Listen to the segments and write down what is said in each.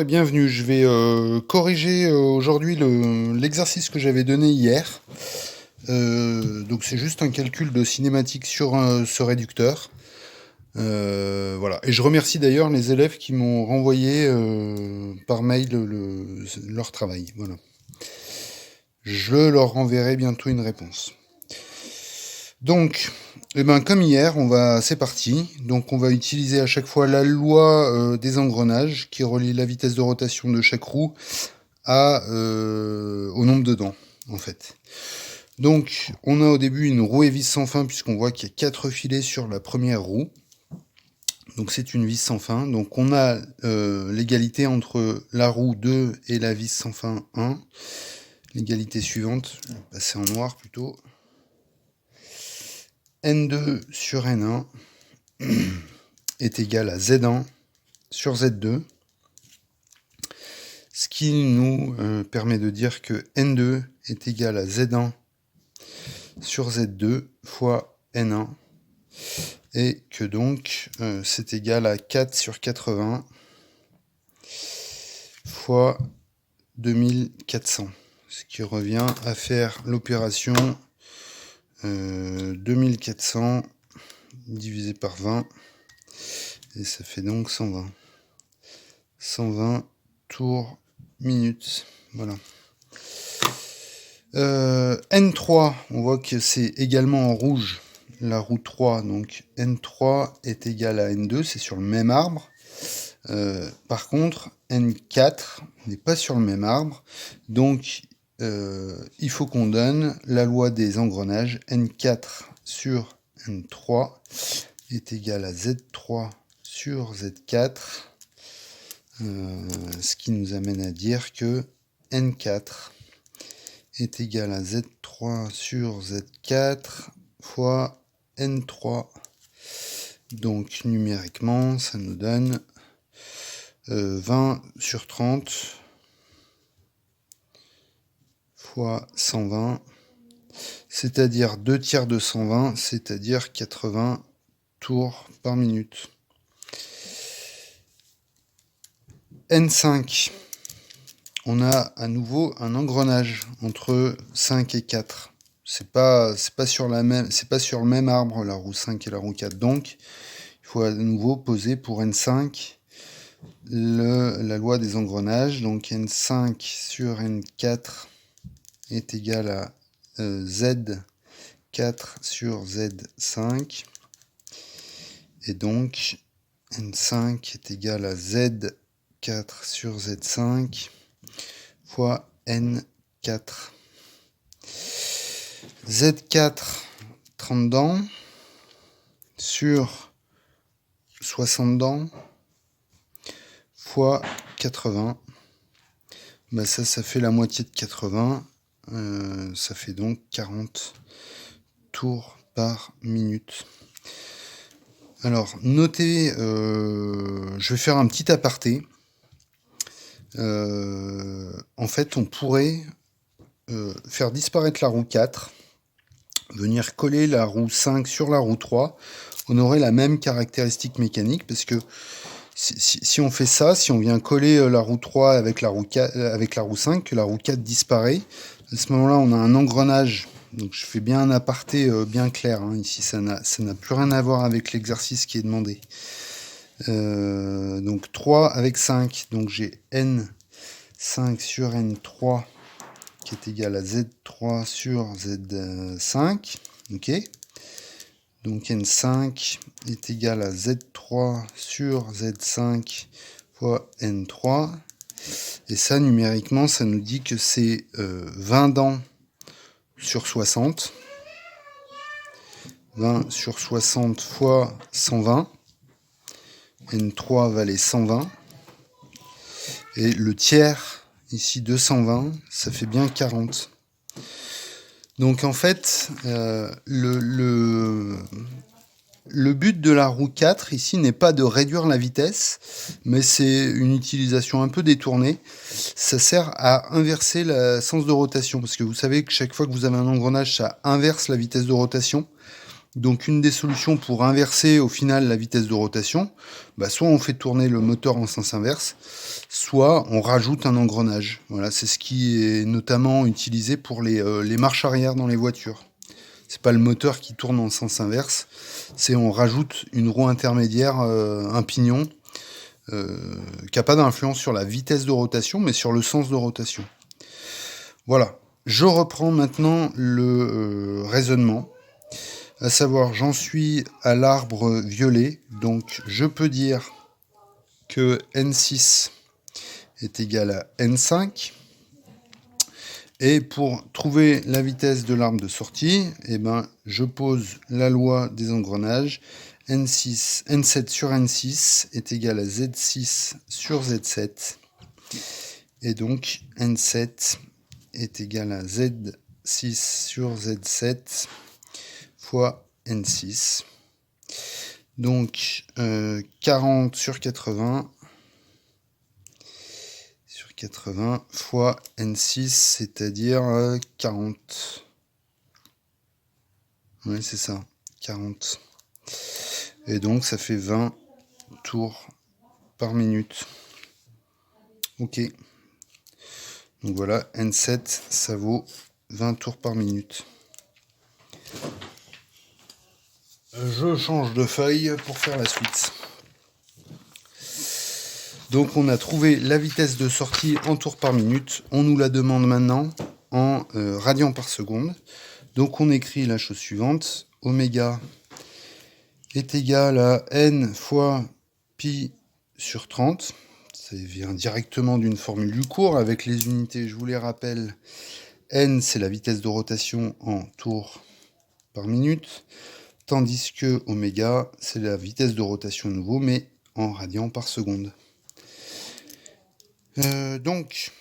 Bienvenue, je vais corriger aujourd'hui l'exercice que j'avais donné hier. Donc c'est juste un calcul de cinématique sur ce réducteur. Voilà. Et je remercie d'ailleurs les élèves qui m'ont renvoyé par mail leur travail. Voilà. Je leur renverrai bientôt une réponse. Donc, comme hier, c'est parti. Donc, on va utiliser à chaque fois la loi des engrenages qui relie la vitesse de rotation de chaque roue au nombre de dents, en fait. Donc, on a au début une roue et vis sans fin, puisqu'on voit qu'il y a 4 filets sur la première roue. Donc, c'est une vis sans fin. Donc, on a l'égalité entre la roue 2 et la vis sans fin 1. L'égalité suivante, je vais passer en noir plutôt. N2 sur N1 est égal à Z1 sur Z2. Ce qui nous permet de dire que N2 est égal à Z1 sur Z2 fois N1 et que donc c'est égal à 4 sur 80 fois 2400, ce qui revient à faire l'opération 2400 divisé par 20 et ça fait donc 120. 120 tours minutes, voilà. N3, on voit que c'est également en rouge la roue 3, donc N3 est égal à N2, c'est sur le même arbre. Par contre, N4 n'est pas sur le même arbre, donc il faut qu'on donne la loi des engrenages. N4 sur N3 est égal à Z3 sur Z4, ce qui nous amène à dire que N4 est égal à Z3 sur Z4 fois N3. Donc numériquement, ça nous donne 20 sur 30 fois 120, c'est-à-dire 2 tiers de 120, c'est-à-dire 80 tours par minute. N5, on a à nouveau un engrenage entre 5 et 4. C'est pas sur le même arbre, la roue 5 et la roue 4. Donc, il faut à nouveau poser pour N5 la loi des engrenages. Donc, N5 sur N4 est égal à Z4 sur Z5. Et donc, N5 est égal à Z4 sur Z5 fois N4. Z4, 30 dents, sur 60 dents, fois 80. Ça fait la moitié de 80. Ça fait donc 40 tours par minute. Alors, notez, je vais faire un petit aparté. En fait, on pourrait faire disparaître la roue 4, venir coller la roue 5 sur la roue 3, on aurait la même caractéristique mécanique, parce que si on fait ça, si on vient coller la roue 3 avec la roue 4, avec la roue 5, que la roue 4 disparaît, à ce moment-là, on a un engrenage. Donc je fais bien un aparté bien clair, hein. Ici, ça n'a plus rien à voir avec l'exercice qui est demandé. Donc 3 avec 5, donc j'ai N5 sur N3 qui est égal à Z3 sur Z5, ok. Donc N5 est égal à Z3 sur Z5 fois N3. Et ça, numériquement, ça nous dit que c'est 20 dents sur 60. 20 sur 60 fois 120. N3 valait 120. Et le tiers, ici 220, ça fait bien 40. Donc en fait, le but de la roue 4 ici n'est pas de réduire la vitesse, mais c'est une utilisation un peu détournée. Ça sert à inverser le sens de rotation, parce que vous savez que chaque fois que vous avez un engrenage, ça inverse la vitesse de rotation. Donc une des solutions pour inverser au final la vitesse de rotation, soit on fait tourner le moteur en sens inverse, soit on rajoute un engrenage. Voilà, c'est ce qui est notamment utilisé pour les marches arrière dans les voitures. C'est pas le moteur qui tourne en sens inverse, c'est on rajoute une roue intermédiaire, un pignon, qui n'a pas d'influence sur la vitesse de rotation, mais sur le sens de rotation. Voilà, je reprends maintenant le raisonnement. À savoir, j'en suis à l'arbre violet, donc je peux dire que N6 est égal à N5. Et pour trouver la vitesse de l'arbre de sortie, je pose la loi des engrenages. N7 sur N6 est égal à Z6 sur Z7. Et donc N7 est égal à Z6 sur Z7 fois N6. Donc 40 sur 80 fois N6, c'est-à-dire 40. Oui, c'est ça, 40. Et donc ça fait 20 tours par minute. Ok. Donc voilà, N7, ça vaut 20 tours par minute. Je change de feuille pour faire la suite. Donc on a trouvé la vitesse de sortie en tours par minute. On nous la demande maintenant en radians par seconde. Donc on écrit la chose suivante. Oméga est égal à n fois pi sur 30. Ça vient directement d'une formule du cours avec les unités, je vous les rappelle. N, c'est la vitesse de rotation en tours par minute. Tandis que oméga, c'est la vitesse de rotation nouveau, mais en radians par seconde. Donc,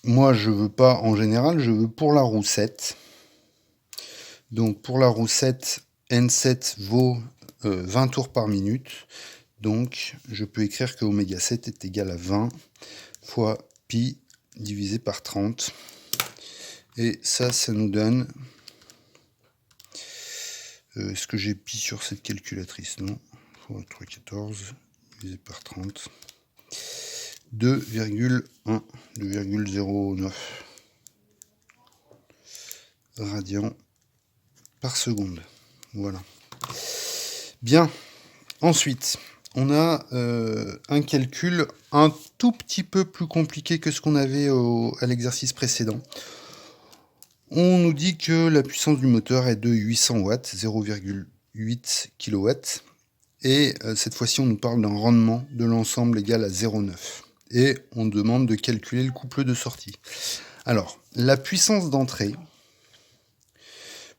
moi je veux pas en général, je veux pour la roue 7. Donc pour la roue 7, N7 vaut 20 tours par minute. Donc je peux écrire que oméga 7 est égal à 20 fois pi divisé par 30. Et ça nous donne... Est-ce que j'ai pi sur cette calculatrice? Non. 3,14 divisé par 30. 2,1, 2,09 radians par seconde. Voilà. Bien. Ensuite, on a un calcul un tout petit peu plus compliqué que ce qu'on avait à l'exercice précédent. On nous dit que la puissance du moteur est de 800 watts, 0,8 kW. Et cette fois-ci, on nous parle d'un rendement de l'ensemble égal à 0,9. Et on demande de calculer le couple de sortie. Alors, la puissance d'entrée,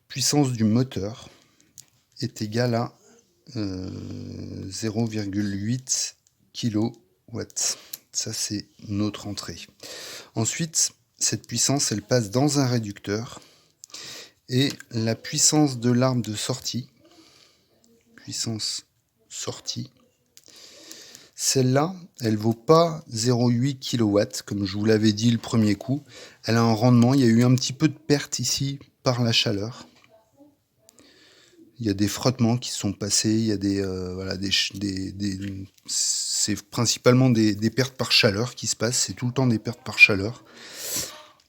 puissance du moteur, est égale à 0,8 kW. Ça, c'est notre entrée. Ensuite, cette puissance, elle passe dans un réducteur. Et la puissance de l'arbre de sortie, puissance sortie, celle-là, elle ne vaut pas 0,8 kW, comme je vous l'avais dit le premier coup. Elle a un rendement, il y a eu un petit peu de perte ici par la chaleur. Il y a des frottements qui sont passés, il y a c'est principalement des pertes par chaleur qui se passent, c'est tout le temps des pertes par chaleur.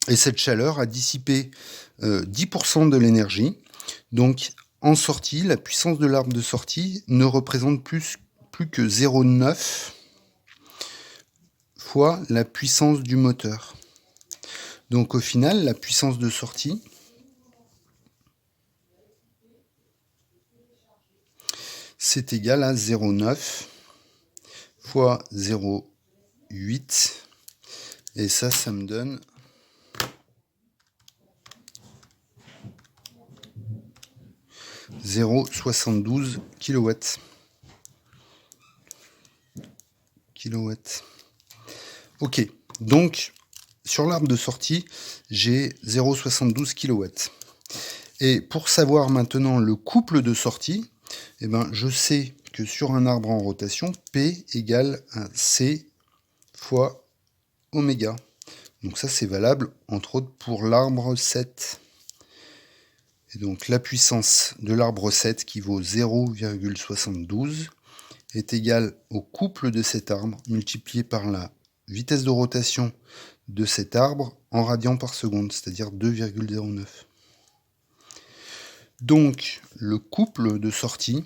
Et cette chaleur a dissipé 10% de l'énergie. Donc en sortie, la puissance de l'arbre de sortie ne représente plus que 0,9 fois la puissance du moteur. Donc au final, la puissance de sortie, c'est égal à 0,9 fois 0,8. Et ça me donne 0,72 kW. Ok, donc sur l'arbre de sortie, j'ai 0,72 kW. Et pour savoir maintenant le couple de sortie, je sais que sur un arbre en rotation, P égale à C fois oméga. Donc ça, c'est valable, entre autres, pour l'arbre 7. Et donc la puissance de l'arbre 7 qui vaut 0,72 est égale au couple de cet arbre multiplié par la vitesse de rotation de cet arbre en radians par seconde, c'est-à-dire 2,09. Donc le couple de sortie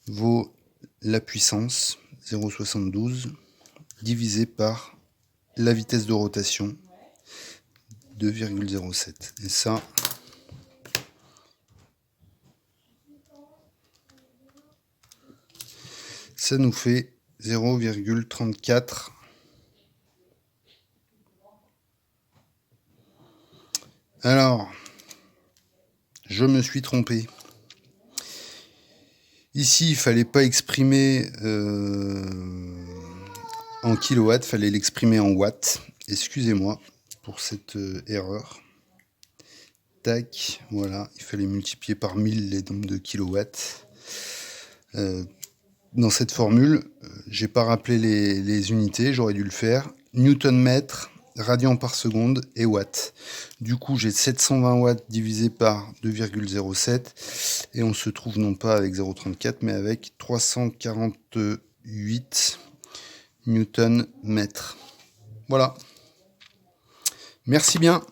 vaut la puissance 0,72 divisé par la vitesse de rotation 2,07. Et ça nous fait 0,34. Alors, je me suis trompé. Ici, il fallait pas exprimer en kilowatts, il fallait l'exprimer en watts. Excusez-moi pour cette erreur. Tac, voilà, il fallait multiplier par 1000 les nombres de kilowatts. Dans cette formule, j'ai pas rappelé les unités, j'aurais dû le faire. Newton-mètre, radian par seconde et watts. Du coup, j'ai 720 watts divisé par 2,07 et on se trouve non pas avec 0,34 mais avec 348 Newton-mètre. Voilà. Merci bien.